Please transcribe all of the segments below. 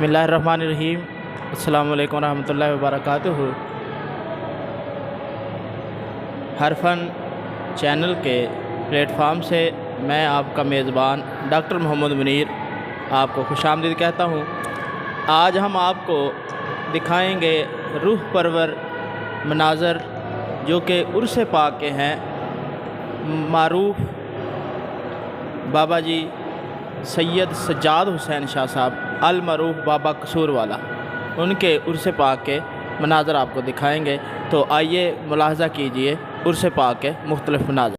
बिस्मिल्लाहिर्रहमानिर्रहीम। अस्सलामु अलैकुम रहमतुल्लाहि व बरकातुहू। हर फन चैनल के प्लेटफार्म से मैं आपका मेज़बान डॉक्टर मोहम्मद मुनीर आपको खुशामदीद कहता हूँ। आज हम आपको दिखाएंगे रूह परवर मनाज़र जो कि उर्स पाक के हैं। मारूफ बाबा जी सैयद सज्जाद हुसैन शाह साहब अल मरूफ बाबा कसूर वाला, उनके उर्स पाक के मनाज़र आपको दिखाएंगे। तो आइए मुलाहज़ा कीजिए उर्स पाक के मुख्तलिफ़ मनाज़र।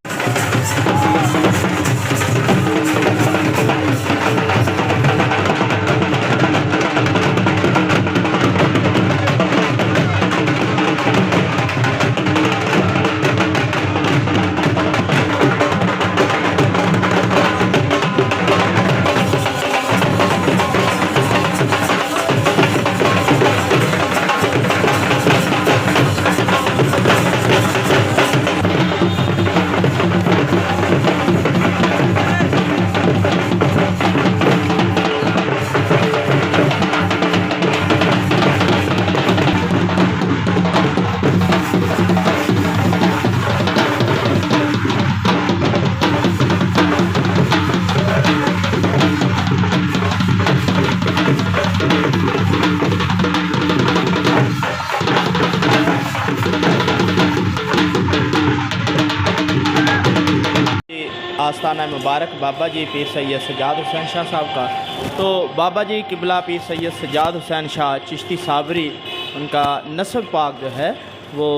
आस्ताना मुबारक बाबा जी पीर सैयद सज्जाद हुसैन शाह साहब का। तो बाबा जी किबला पीर सैयद सज्जाद हुसैन शाह चिश्ती साबरी, उनका नस्ब पाक जो है वो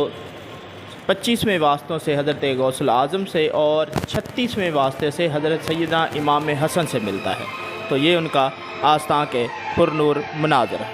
25वें वास्तों से हज़रत गौसुल आज़म से और 36वें वास्ते से हज़रत सैयदना इमाम हसन से मिलता है। तो ये उनका आस्था के पुरनूर मनाज़र है।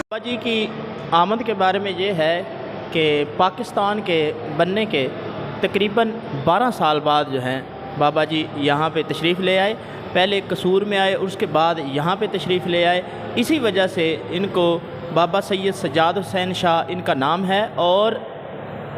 बाबा जी की आमद के बारे में ये है कि पाकिस्तान के बनने के तकरीबन 12 साल बाद जो हैं बाबा जी यहाँ पे तशरीफ़ ले आए। पहले कसूर में आए, उसके बाद यहाँ पे तशरीफ़ ले आए। इसी वजह से इनको बाबा सैयद सज्जाद हुसैन शाह इनका नाम है और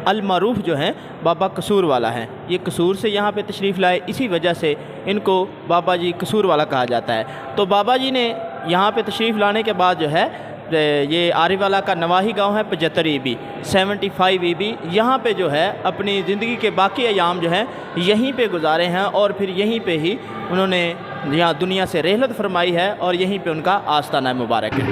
अल मरूफ जो हैं बाबा कसूर वाला हैं। ये कसूर से यहाँ पे तशरीफ़ लाए, इसी वजह से इनको बाबा जी कसूर वाला कहा जाता है। तो बाबा जी ने यहाँ पे तशरीफ़ लाने के बाद जो है ये आरिवाला का नवाही गांव है 75 ईबी 75 ईबी, यहाँ पे जो है अपनी ज़िंदगी के बाकी अयाम जो हैं यहीं पे गुजारे हैं और फिर यहीं पे ही उन्होंने यहाँ दुनिया से रहलत फरमाई है और यहीं पे उनका आस्ताना मुबारक है।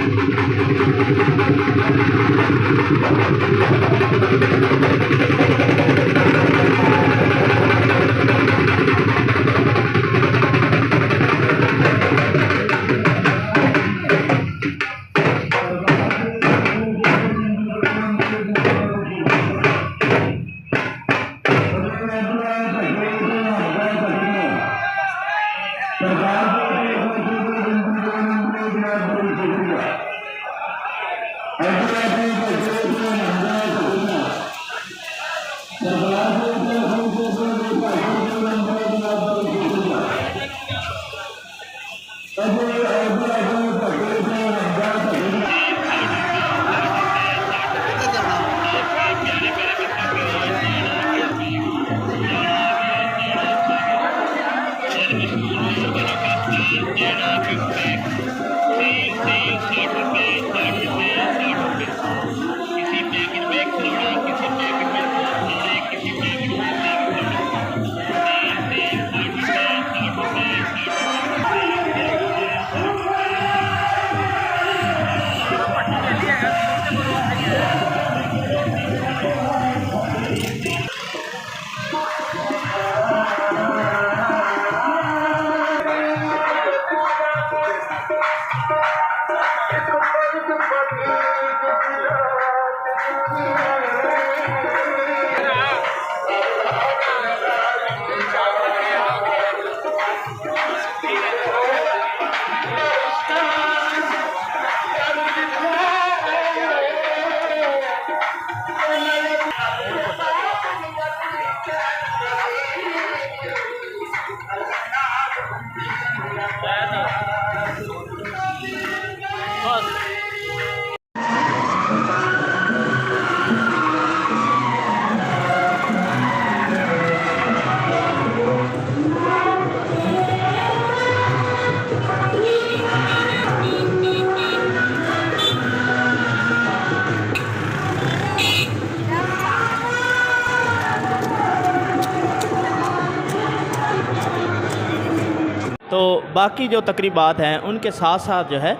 तो बाकी जो तकरीबात हैं उनके साथ साथ जो है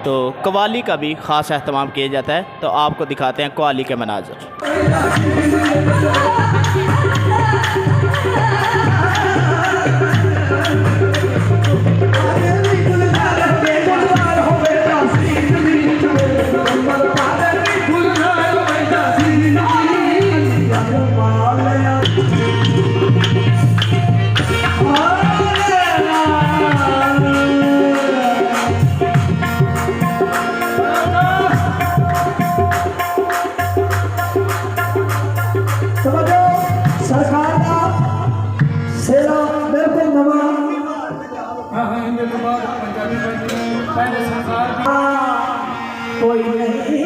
तो कव्वाली का भी ख़ास अहतमाम किया जाता है। तो आपको दिखाते हैं कव्वाली के मनाज़र। कोई नहीं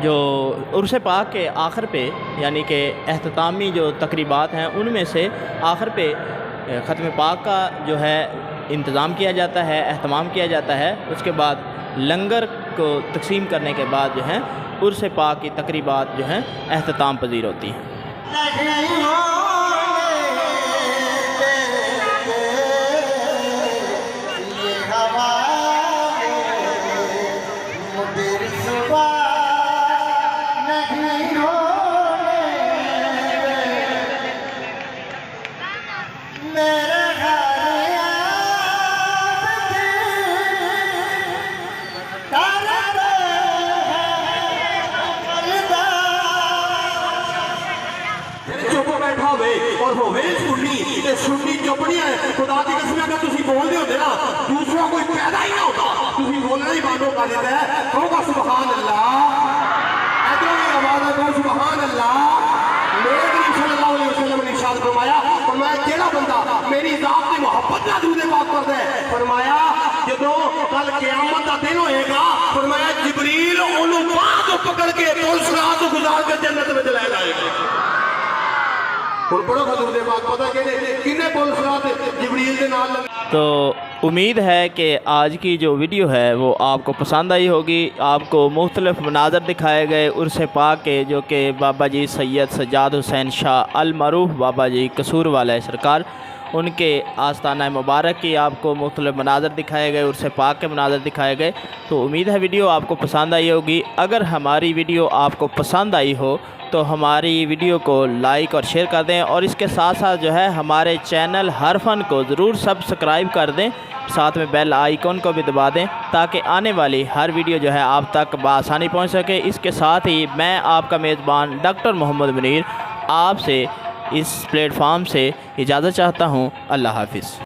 जो उर्स पाक के आखिर पे यानी कि एहततामी जो तकरीबात हैं उनमें से आखिर पे ख़त्म पाक का जो है इंतज़ाम किया जाता है, एहतमाम किया जाता है। उसके बाद लंगर को तकसीम करने के बाद जो है उर्स पाक की तकरीबात जो हैं एहतताम पजीर होती हैं। बैठा होवे और होवे सुन्नी ते सुन्नी चुप नहीं है। खुदा की कसम अगर तुसी बोलदे होंदे ना दूसरा कोई पैदा ही ना होता, तुसी बोलना ही बंद कर देता है। कहोगा सुभान अल्लाह, इधरों भी आवाज है कहो सुभान अल्लाह। मेरे करीम सल्लल्लाहु अलैहि वसल्लम ने इरशाद फरमाया जेड़ा बंदा मेरी जात की मोहब्बत नाल दुरूद पाक करदा है, फरमाया जदों कल क़यामत दा दिन होएगा, फरमाया जिबरील ओनू बाह तो पकड़ के पुल सिरात तो गुजार के जन्नत में ले जाएगा। हुण पढ़ो दुरूद पाक, पता किन्ने पुल सिरात जिबरील दे नाल लगे। तो उम्मीद है कि आज की जो वीडियो है वो आपको पसंद आई होगी। आपको मुख्तलिफ मनाज़र दिखाए गए उर्स पाक के, जो कि बाबा जी सैयद सज्जाद हुसैन शाह अल मरूफ बाबा जी कसूर वाला सरकार, उनके आस्ताना मुबारक की आपको मुख्तलिफ मनाज़र दिखाए गए, उर्स पाक के मनाज़र दिखाए गए। तो उम्मीद है वीडियो आपको पसंद आई होगी। अगर हमारी वीडियो आपको पसंद आई हो तो हमारी वीडियो को लाइक और शेयर कर दें, और इसके साथ साथ जो है हमारे चैनल हर फन को ज़रूर सब्सक्राइब कर दें, साथ में बेल आइकॉन को भी दबा दें ताकि आने वाली हर वीडियो जो है आप तक बआसानी पहुंच सके। इसके साथ ही मैं आपका मेज़बान डॉक्टर मोहम्मद मुनीर आपसे इस प्लेटफार्म से इजाज़त चाहता हूं। अल्लाह हाफ़िज़।